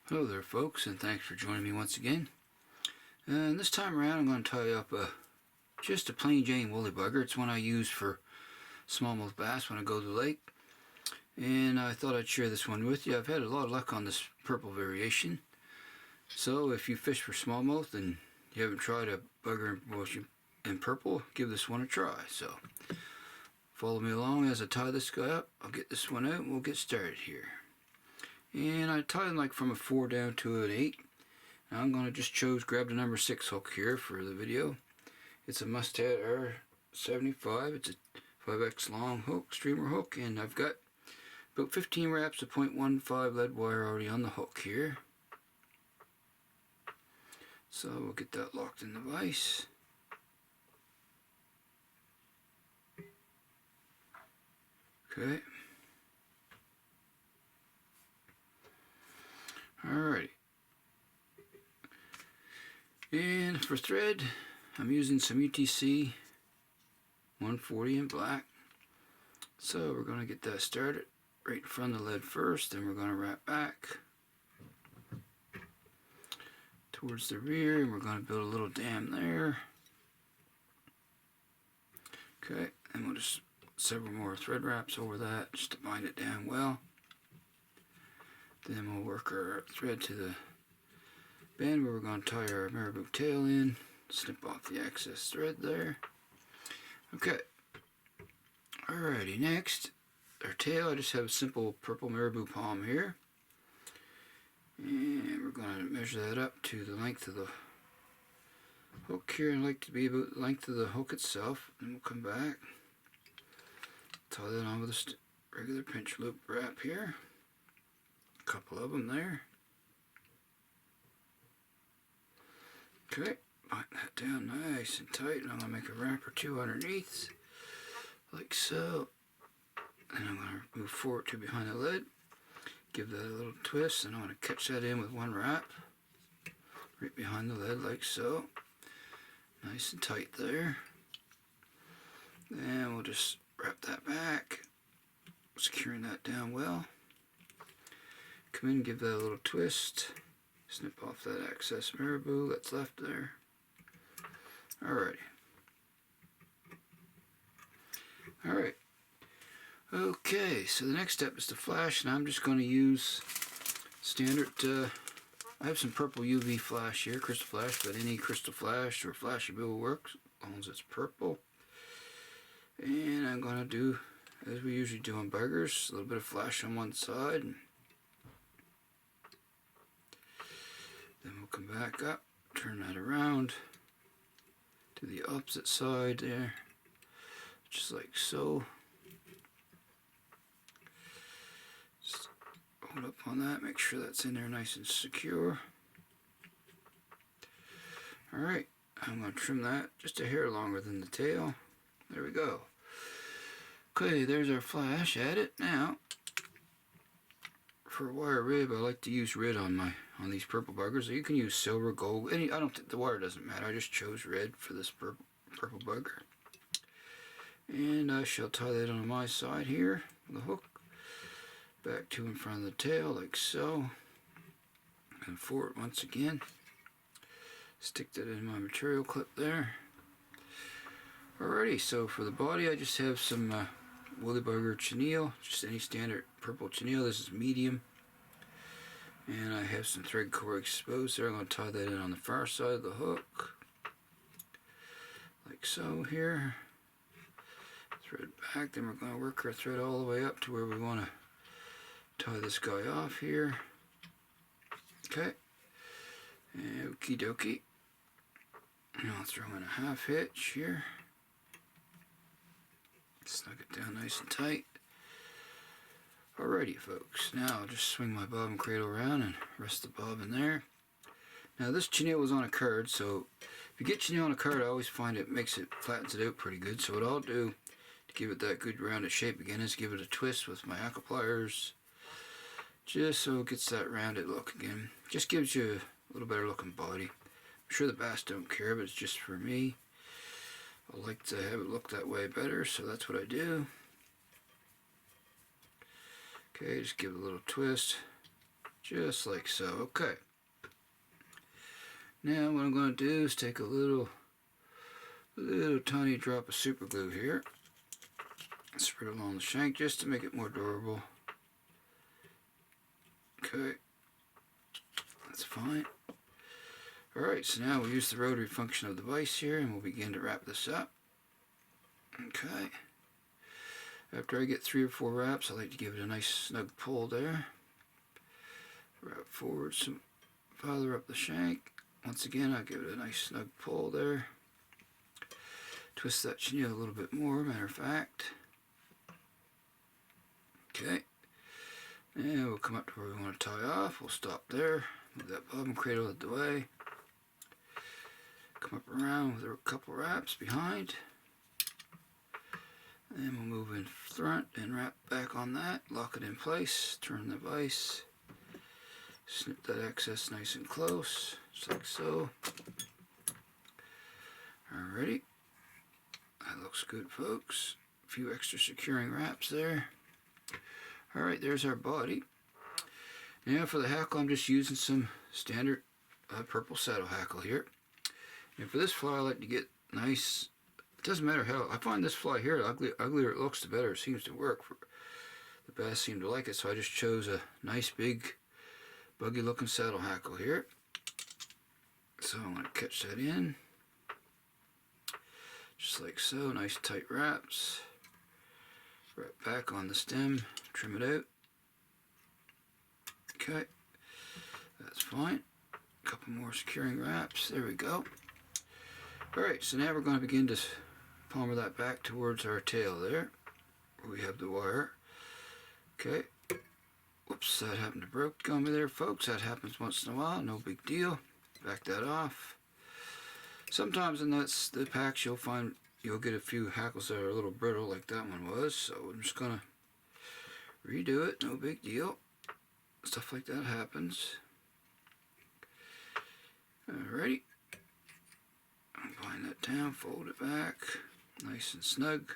Hello there folks, and thanks for joining me once again. And this time around I'm going to tie up just a plain Jane woolly bugger. It's one I use for smallmouth bass when I go to the lake. And I thought I'd share this one with you. I've had a lot of luck on this purple variation. So if you fish for smallmouth and you haven't tried a bugger in purple, give this one a try. So follow me along as I tie this guy up. I'll get this one out and we'll get started here. And I tied them like from a 4 down to an 8. Now I'm going to just grab the number 6 hook here for the video. It's a Mustad R75. It's a 5X long hook, streamer hook, and I've got about 15 wraps of 0.15 lead wire already on the hook here. So we'll get that locked in the vise. Okay. Alrighty. And for thread, I'm using some UTC 140 in black. So we're going to get that started right in front of the lead first, then we're going to wrap back towards the rear, and we're going to build a little dam there. Okay, and we'll just several more thread wraps over that just to bind it down well. Then we'll work our thread to the bend where we're going to tie our marabou tail in, snip off the excess thread there. Okay, alrighty, next our tail. I just have a simple purple marabou palm here, and we're going to measure that up to the length of the hook here. I'd like to be about the length of the hook itself. Then we'll come back, tie that on with a regular pinch loop wrap here. Couple of them there. Okay, bind that down nice and tight, and I'm going to make a wrap or two underneath, like so. And I'm going to move forward to behind the lid, give that a little twist, and I'm going to catch that in with one wrap, right behind the lid, like so. Nice and tight there. Then we'll just wrap that back, securing that down well. Come in and give that a little twist. Snip off that excess marabou that's left there. Alrighty. Alright. Okay, so the next step is to flash, and I'm just going to use standard, I have some purple UV flash here, crystal flash, but any crystal flash or flashy bill works, as long as it's purple. And I'm going to do, as we usually do on buggers, a little bit of flash on one side, and then we'll come back up, turn that around to the opposite side there, just like so. Just hold up on that, make sure that's in there nice and secure. Alright, I'm going to trim that just a hair longer than the tail. There we go. Okay, there's our flash at it. Now, for a wire rib, I like to use red on these purple buggers. You can use silver, gold, I don't think the wire doesn't matter. I just chose red for this purple bugger. And I shall tie that on my side here with a hook. Back to in front of the tail, like so. And forward once again. Stick that in my material clip there. Alrighty, so for the body, I just have some woolly bugger chenille, just any standard purple chenille. This is medium, and I have some thread core exposed there. I'm going to tie that in on the far side of the hook, like so here. Thread back, then we're going to work our thread all the way up to where we want to tie this guy off here. Okay, and okie dokie. Now I'll throw in a half hitch here. Snug it down nice and tight. Alrighty folks, now I'll just swing my bobbin cradle around and rest the bobbin there. Now this chenille was on a card, so if you get chenille on a card, I always find it flattens it out pretty good. So what I'll do to give it that good rounded shape again is give it a twist with my hackle pliers, just so it gets that rounded look again. Just gives you a little better looking body. I'm sure the bass don't care, but it's just for me. I like to have it look that way better, so that's what I do. Okay, just give it a little twist, Just like so. Okay. Now what I'm going to do is take a little tiny drop of super glue here. Spread it along the shank just to make it more durable. Okay. That's fine. Alright, so now we'll use the rotary function of the vise here and we'll begin to wrap this up. Okay. After I get 3 or 4 wraps, I like to give it a nice snug pull there. Wrap forward some farther up the shank. Once again, I give it a nice snug pull there. Twist that chenille a little bit more, matter of fact. Okay. And we'll come up to where we want to tie off. We'll stop there. Move that bottom cradle out of the way. Come up around with a couple wraps behind. And we'll move in front and wrap back on that. Lock it in place. Turn the vise. Snip that excess nice and close, just like so. Alrighty. That looks good, folks. A few extra securing wraps there. Alright, there's our body. Now for the hackle, I'm just using some standard purple saddle hackle here. And for this fly, I like to get nice. It doesn't matter how. I find this fly here, the uglier it looks, the better it seems to work. The bass seem to like it, so I just chose a nice big buggy looking saddle hackle here. So I'm going to catch that in. Just like so, nice tight wraps. Wrap back on the stem, trim it out. Okay, that's fine. A couple more securing wraps, there we go. Alright, so now we're going to begin to palmer that back towards our tail there, where we have the wire. Okay. Whoops, that happened to broke on me there, folks. That happens once in a while, no big deal. Back that off. Sometimes in the packs you'll get a few hackles that are a little brittle like that one was, so I'm just gonna redo it, no big deal. Stuff like that happens. Alrighty. Bind that down, fold it back, nice and snug.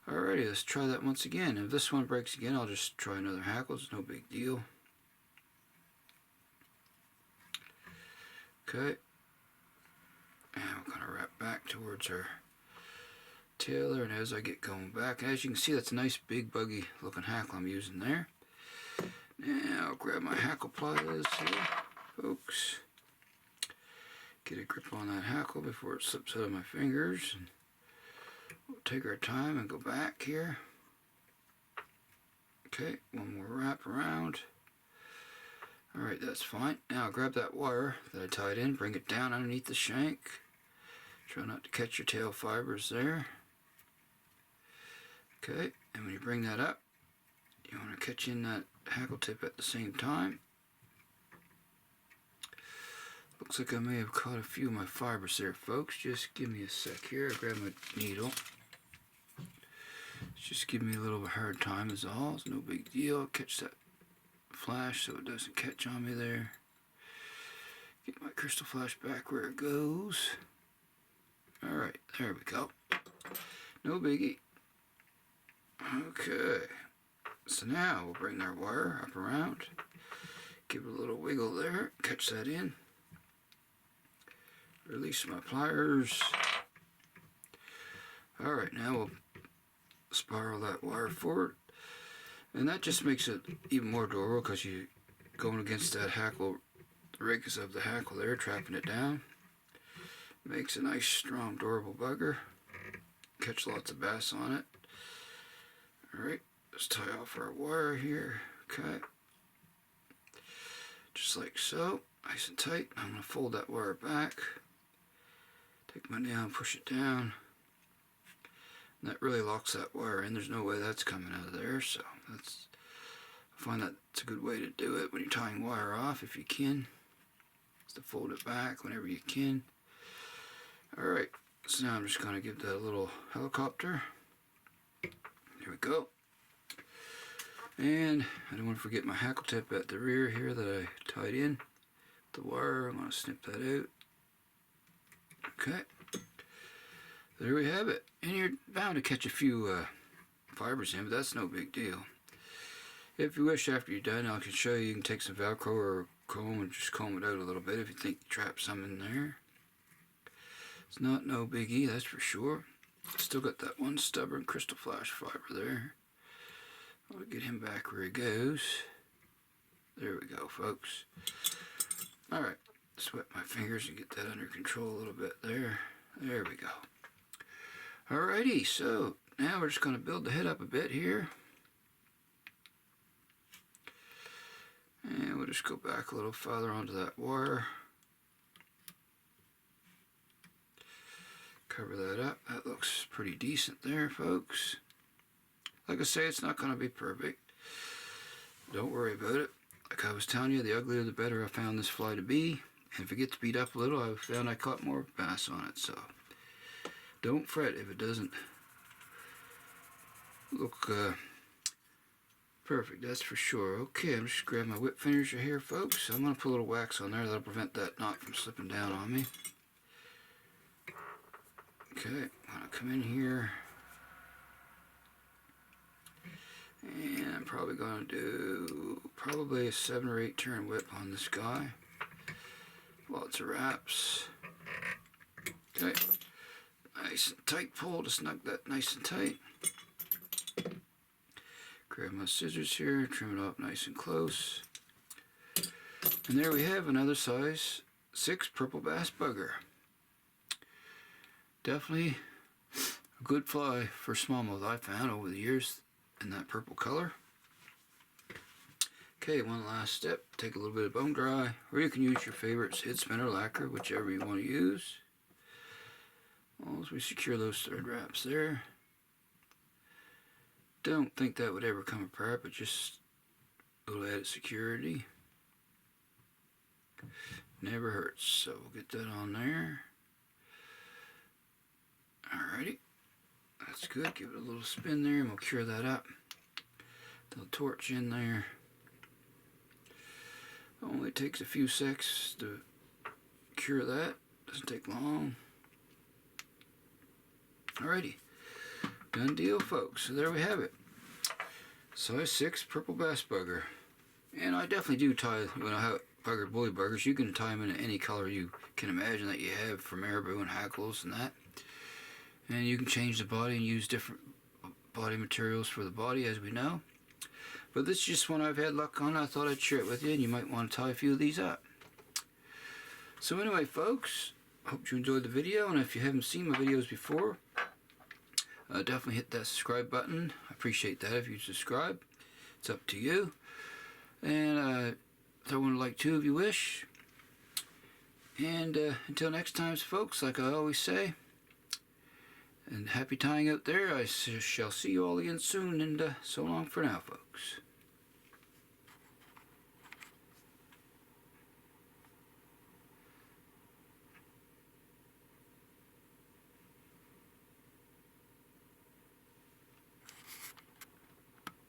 Alrighty, let's try that once again. If this one breaks again, I'll just try another hackle. It's no big deal. Okay. And we're going to wrap back towards our tail there. And as I get going back, as you can see, that's a nice big buggy looking hackle I'm using there. Now I'll grab my hackle pliers here, folks. Get a grip on that hackle before it slips out of my fingers. And we'll take our time and go back here. Okay, one more wrap around. Alright, that's fine. Now I'll grab that wire that I tied in, bring it down underneath the shank. Try not to catch your tail fibers there. Okay, and when you bring that up, you want to catch in that hackle tip at the same time. Looks like I may have caught a few of my fibers there, folks. Just give me a sec here. I grab my needle. Just give me a little hard time is all. It's no big deal. Catch that flash so it doesn't catch on me there. Get my crystal flash back where it goes. Alright, there we go. No biggie. Okay. So now we'll bring our wire up around. Give it a little wiggle there. Catch that in. Release my pliers. Alright, now we'll spiral that wire forward. And that just makes it even more durable because you're going against that hackle, the rings of the hackle there, trapping it down. Makes a nice, strong, durable bugger. Catch lots of bass on it. Alright, let's tie off our wire here. Okay. Just like so. Nice and tight. I'm going to fold that wire back. Take my nail and push it down. And that really locks that wire in. There's no way that's coming out of there. So I find that's a good way to do it when you're tying wire off, if you can. Is to fold it back whenever you can. Alright, so now I'm just going to give that a little helicopter. Here we go. And I don't want to forget my hackle tip at the rear here that I tied in. The wire, I'm going to snip that out. Okay. There we have it. And you're bound to catch a few fibers in, but that's no big deal. If you wish, after you're done, I can show you. You can take some Velcro or comb and just comb it out a little bit if you think you trapped some in there. It's not no biggie, that's for sure. Still got that one stubborn crystal flash fiber there. I'll get him back where he goes. There we go, folks. Alright, sweat my fingers and get that under control a little bit there. There we go. Alrighty, so now we're just going to build the head up a bit here. And we'll just go back a little farther onto that wire. Cover that up. That looks pretty decent there, folks. Like I say, it's not going to be perfect. Don't worry about it. Like I was telling you, the uglier the better I found this fly to be. And if it gets beat up a little, I found I caught more bass on it. So don't fret if it doesn't look perfect, that's for sure. Okay, I'm just grabbing my whip finisher here, folks. I'm going to put a little wax on there. That'll prevent that knot from slipping down on me. Okay, I'm going to come in here. And I'm probably going to do probably a 7 or 8 turn whip on this guy. Lots of wraps. Okay, nice and tight pull to snug that nice and tight. Grab my scissors here, trim it up nice and close. And there we have another size 6 purple bass bugger. Definitely a good fly for smallmouth I found over the years in that purple color. Okay, one last step. Take a little bit of bone dry, or you can use your favorite Sid spinner lacquer, whichever you want to use. As we secure those thread wraps there. Don't think that would ever come apart, but just a little added security. Never hurts, so we'll get that on there. Alrighty, that's good. Give it a little spin there and we'll cure that up. Little torch in there. Only takes a few seconds to cure that. Doesn't take long. Alrighty, done deal, folks. So there we have it. Size 6 purple bass bugger. And I definitely do tie, when I have bugger bully buggers, you can tie them in any color you can imagine that you have for marabou and hackles and that. And you can change the body and use different body materials for the body, as we know. But this is just one I've had luck on. I thought I'd share it with you, and you might want to tie a few of these up. So anyway, folks, hope you enjoyed the video, and if you haven't seen my videos before, definitely hit that subscribe button. I appreciate that if you subscribe. It's up to you. And throw in a like too if you wish. And until next time, folks, like I always say, and happy tying out there. I shall see you all again soon, and so long for now, folks.